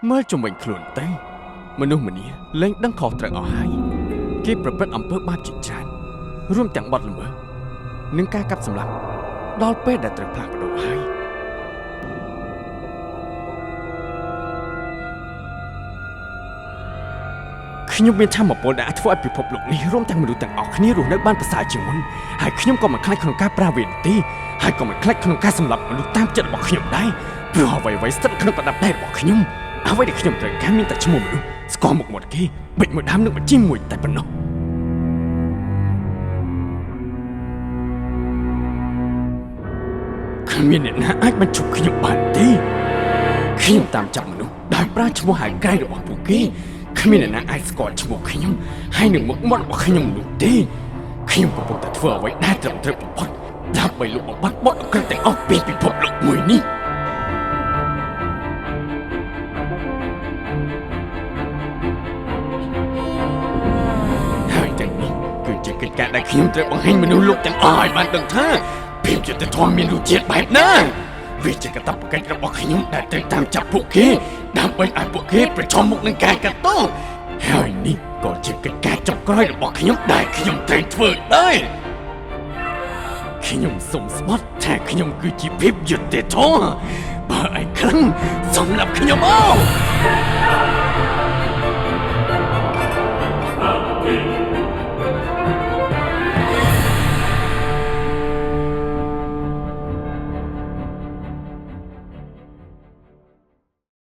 មើលជំវិញខ្លួនទៅមនុស្សម្នាលែងដឹងខុសត្រូវអស់ហើយគេប្រព្រឹត្តអំពើបាបជាច្រើនរួមទាំងបទល្មើសនិងការកាប់សម្លាប់ដល់ពេលដែលត្រូវផ្លាស់ប្ដូរហើយខ្ញុំមានធម៌ពលដែលអាចធ្វើឲ្យពិភពលោកនេះរួមទាំងមនុស្សទាំងអស់គ្នារស់នៅបានប្រសើរជាងមុនហើយខ្ញុំក៏មិនខ្លាចក្នុងការប្រាវេនទេហើយក៏មិនខ្លាចក្នុងការសម្លាប់មនុស្សតាមចិត្តរបស់ខ្ញុំដែរព្រោះអ្វីៗស្ថិតក្នុងប្រដាប់ដៃរបស់ខ្ញុំអ្វីដែលខ្ញុំត្រូវការមានតែឈ្មោះមនុស្សស្គាល់មុខមាត់គេបិទមួយដើមនឹងបញ្ជីមួយតែប៉ុណ្ណោះគ្មានអ្នកណាអាចបញ្ឈប់ខ្ញុំបានទេខ្ញុំតាមចាប់មនុស្សដោយប្រើឈ្មោះហៅក្រែងរបស់ពួកគេគ្មានអ្នកណាអាចស្គាល់ឈ្មោះខ្ញុំហើយនឹងមុខមាត់របស់ខ្ញុំនោះទេខ្ញុំកំពុងតែធ្វើអ្វីដែលត្រឹមត្រូវបំផុតដើម្បីលុបបំបាត់បទអក្រិតទាំងអស់ពីពិភពលោកមួយនេះហើយទាំងនេះគឺជាកិច្ចការដែលខ្ញុំត្រូវបង្ហាញមនុស្សលោកទាំងអស់ឲ្យបានដឹងថាភាពយុត្តិធម៌មានរសជាតិបែបណាវាជាកាតព្វកិច្ចរបស់ខ្ញុំដែលត្រូវតាមចាប់ពួកគេដើម្បីឲ្យពួកគេប្រឈមមុខនឹងការកាត់ទោសហើយនេះក៏ជាកិច្ចការចុងក្រោយរបស់ខ្ញុំដែលខ្ញុំត្រូវធ្វើដែរខ្ញុំសូមស្បត់ថាខ្ញុំគឺជាភាពយុត្តិធម៌បើឯងខ្លាំងសម្រាប់ខ្ញុំអោ